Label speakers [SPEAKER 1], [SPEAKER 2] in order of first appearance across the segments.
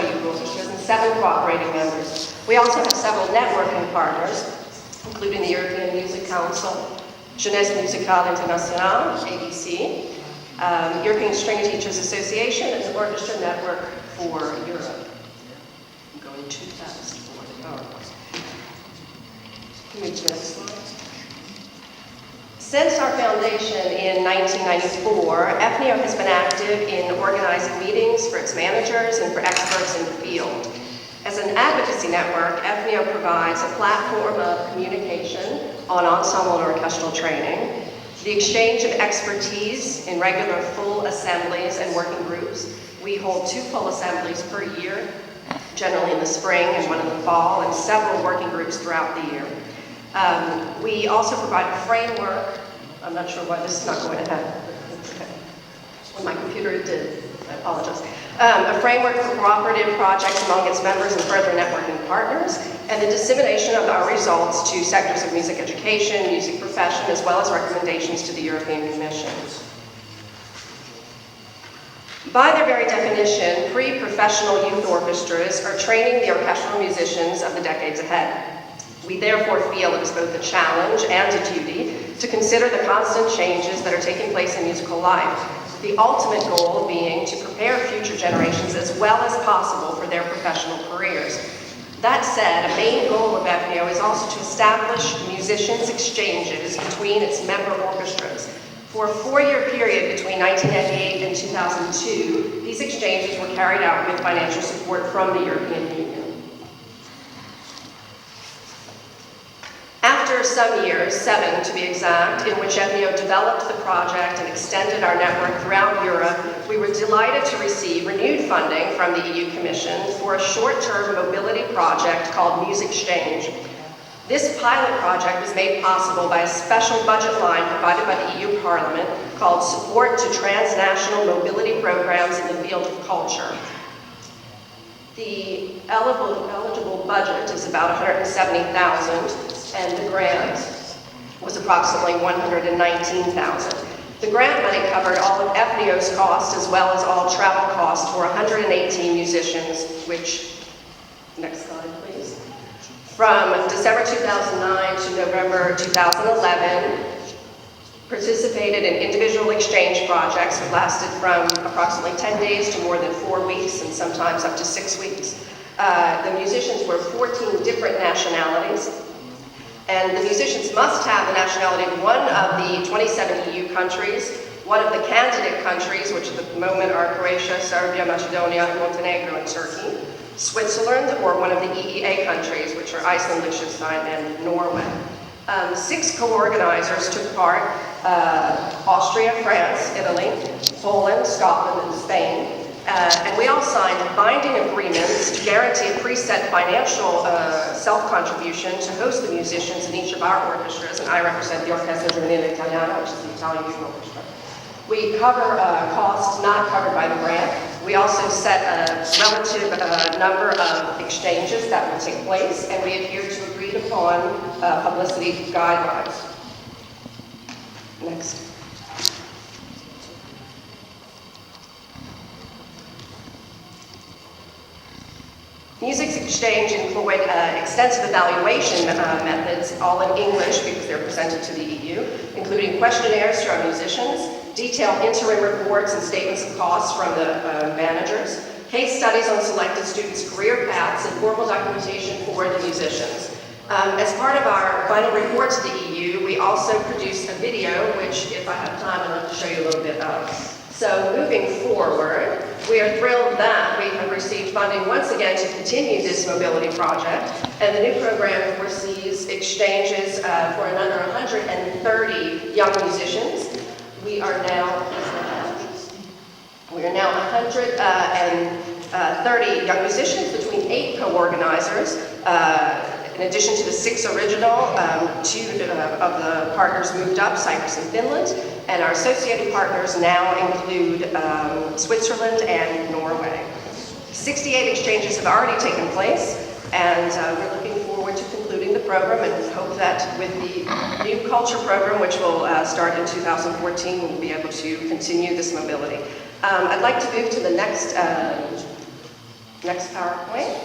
[SPEAKER 1] national youth orchestras and 7 cooperating members. We also have several networking partners, including the European Music Council, Jeunesse Musicale Internationale, ABC, European String Teachers Association, and the Orchestra Network for Europe. I'm going too fast for the PowerPoint. Can we move to the next slide? Since our foundation in 1994, FNEO has been active in organizing meetings for its managers and for experts in the field. As an advocacy network, FNEO provides a platform of communication on ensemble and orchestral training, the exchange of expertise in regular full assemblies and working groups. We hold 2 full assemblies per year, generally in the spring and one in the fall, and several working groups throughout the year. We also provide a framework. I'm not sure why this is not going ahead. Okay. When my computer did, I apologize. A framework for cooperative projects among its members and further networking partners, and the dissemination of our results to sectors of music education, music profession, as well as recommendations to the European Commission. By their very definition, pre-professional youth orchestras are training the orchestral musicians of the decades ahead. We therefore feel it is both a challenge and a duty to consider the constant changes that are taking place in musical life, the ultimate goal being to prepare future generations as well as possible for their professional careers. That said, a main goal of FNEO is also to establish musicians' exchanges between its member orchestras. For a 4-year period between 1998 and 2002, these exchanges were carried out with financial support from the European Union. After some years, 7 to be exact, in which FNEO developed the project and extended our network throughout Europe, we were delighted to receive renewed funding from the EU Commission for a short-term mobility project called MusicXchange. This pilot project was made possible by a special budget line provided by the EU Parliament called Support to Transnational Mobility Programs in the Field of Culture. The eligible budget is about $170,000, and the grant was approximately $119,000. The grant money covered all of FNEO's costs as well as all travel costs for 118 musicians, which, next slide please. From December 2009 to November 2011, participated in individual exchange projects that lasted from approximately 10 days to more than 4 weeks and sometimes up to 6 weeks. The musicians were 14 different nationalities, and the musicians must have the nationality of one of the 27 EU countries, one of the candidate countries, which at the moment are Croatia, Serbia, Macedonia, Montenegro, and Turkey, Switzerland, or one of the EEA countries, which are Iceland, Liechtenstein, and Norway. 6 co-organizers took part: Austria, France, Italy, Poland, Scotland, and Spain. And we all signed binding agreements to guarantee a preset financial self-contribution to host the musicians in each of our orchestras, and I represent the Orchestra Giovanile Italiana, which is the Italian youth orchestra. We cover costs not covered by the grant. We also set a relative number of exchanges that will take place, and we adhere to agreed upon publicity guidelines. Next. MusicXchange employed extensive evaluation methods, all in English because they're presented to the EU, including questionnaires to our musicians, detailed interim reports and statements of costs from the managers, case studies on selected students' career paths, and formal documentation for the musicians. As part of our final report to the EU, we also produced a video, which, if I have time, I'd like to show you a little bit of. So moving forward, we are thrilled that we have received funding once again to continue this mobility project, and the new program foresees exchanges for another 130 young musicians. We are now 130 young musicians between 8 co-organizers. In addition to the 6 original, 2 of the partners moved up, Cyprus and Finland, and our associated partners now include Switzerland and Norway. 68 exchanges have already taken place, and we're looking forward to concluding the program and hope that with the new culture program, which will start in 2014, we'll be able to continue this mobility. I'd like to move to the next Next PowerPoint.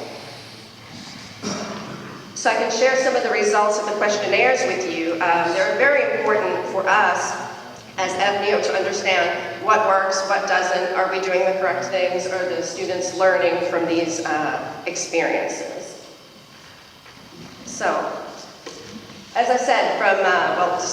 [SPEAKER 1] So I can share some of the results of the questionnaires with you. They're very important for us as FNEO to understand what works, what doesn't, are we doing the correct things, are the students learning from these experiences. So, as I said,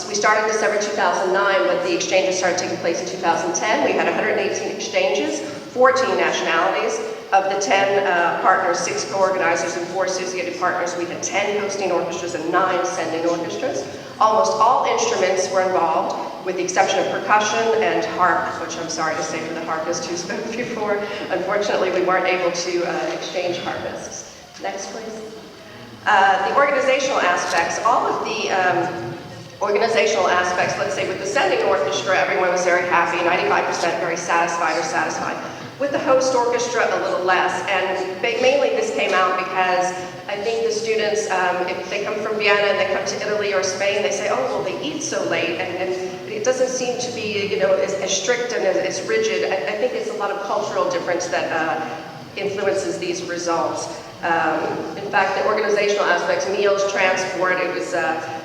[SPEAKER 1] we started December 2009, but the exchanges started taking place in 2010. We had 118 exchanges, 14 nationalities. Of the 10 partners, 6 co-organizers and 4 associated partners, we had 10 hosting orchestras and 9 sending orchestras. Almost all instruments were involved, with the exception of percussion and harp, which I'm sorry to say for the harpists who spoke before. Unfortunately, we weren't able to exchange harpists. Next, please. The organizational aspects, all of the organizational aspects, let's say with the sending orchestra, everyone was very happy, 95% very satisfied or satisfied. With the host orchestra, a little less, and mainly this came out because I think the students, if they come from Vienna and they come to Italy or Spain, they say, oh, well, they eat so late, and it doesn't seem to be, as strict and as rigid. I think it's a lot of cultural difference that influences these results. In fact, the organizational aspects, meals, transport, it was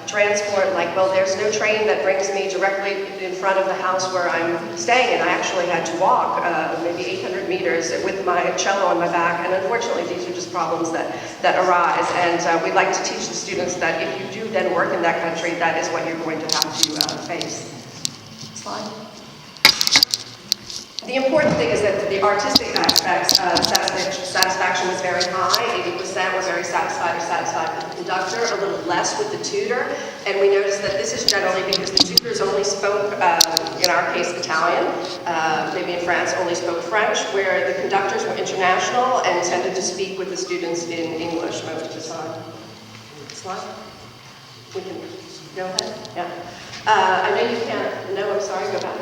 [SPEAKER 1] transport, like, well, there's no train that brings me directly in front of the house where I'm staying, and I actually had to walk maybe 800 meters with my cello on my back, and unfortunately these are just problems that arise, and we'd like to teach the students that if you do then work in that country, that is what you're going to have to face. Slide. The important thing is that the artistic aspects, satisfaction was very high. 80% were very satisfied or satisfied with the conductor, a little less with the tutor. And we noticed that this is generally because the tutors only spoke, in our case, Italian. Maybe in France only spoke French, where the conductors were international and tended to speak with the students in English most of the time. Slide. We can go ahead. Yeah. I know you can't. No, I'm sorry. Go back.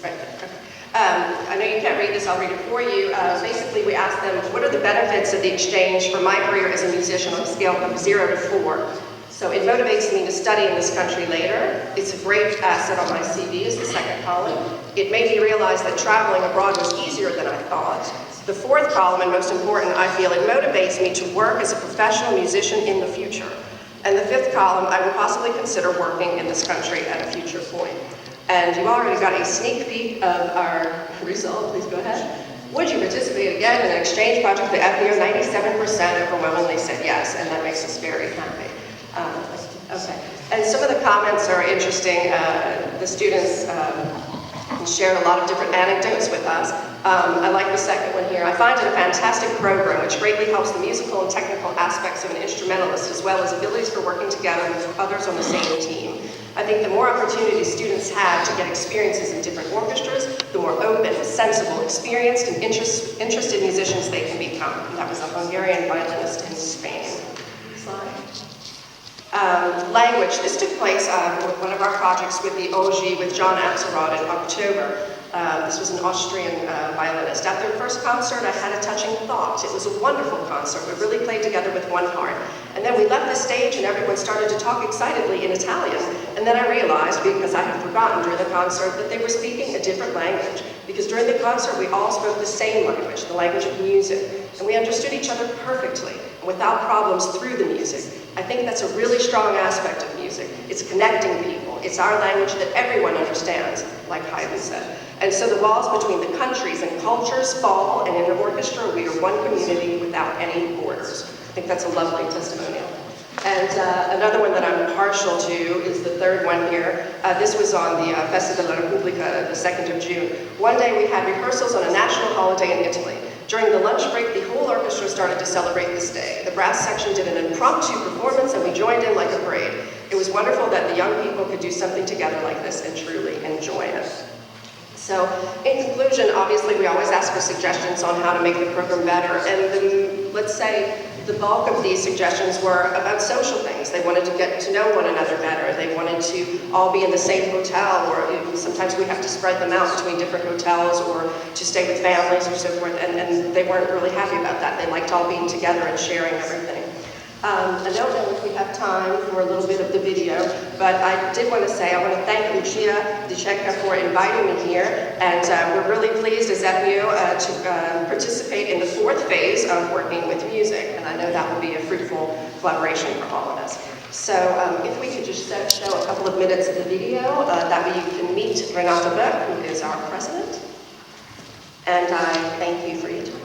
[SPEAKER 1] Right there. I know you can't read this, I'll read it for you. Basically, we asked them, what are the benefits of the exchange for my career as a musician on a scale from 0 to 4? So it motivates me to study in this country later. It's a great asset on my CV, is the second column. It made me realize that traveling abroad was easier than I thought. The fourth column, and most important, I feel it motivates me to work as a professional musician in the future. And the fifth column, I would possibly consider working in this country at a future point. And you've already got a sneak peek of our result. Please go ahead. Would you participate again in an exchange project with the FNEO? 97% overwhelmingly said yes, and that makes us very happy. Okay. And some of the comments are interesting. The students shared a lot of different anecdotes with us. I like the second one here. I find it a fantastic program which greatly helps the musical and technical aspects of an instrumentalist as well as abilities for working together with others on the same team. I think the more opportunities students have to get experiences in different orchestras, the more open, sensible, experienced, and interested musicians they can become. And that was a Hungarian violinist in Spain. Slide. Language. This took place with one of our projects with the OG with John Axelrod in October. This was an Austrian violinist. After the first concert, I had a touching thought. It was a wonderful concert. We really played together with one heart. And then we left the stage and everyone started to talk excitedly in Italian. And then I realized, because I had forgotten during the concert, that they were speaking a different language. Because during the concert, we all spoke the same language, the language of music. And we understood each other perfectly, without problems through the music. I think that's a really strong aspect of music. It's connecting people. It's our language that everyone understands, like Hollie said. And so the walls between the countries and cultures fall, and in an orchestra, we are one community without any borders. I think that's a lovely testimonial. And another one that I'm partial to is the third one here. This was on the Festa della Repubblica, the 2nd of June. One day we had rehearsals on a national holiday in Italy. During the lunch break, the whole orchestra started to celebrate this day. The brass section did an impromptu performance and we joined in like a parade. It was wonderful that the young people could do something together like this and truly enjoy it. So, in conclusion, obviously we always ask for suggestions on how to make the program better, and let's say the bulk of these suggestions were about social things. They wanted to get to know one another better. They wanted to all be in the same hotel, or sometimes we have to spread them out between different hotels, or to stay with families or so forth, and they weren't really happy about that. They liked all being together and sharing everything. I don't know if we have time for a little bit of the video, but I did want to say I want to thank Lucia DeCecca for inviting me here, and we're really pleased as FEO to participate in the fourth phase of working with music, and I know that will be a fruitful collaboration for all of us. So if we could just show a couple of minutes of the video, that way you can meet Renata Beck, who is our president, and I thank you for your time.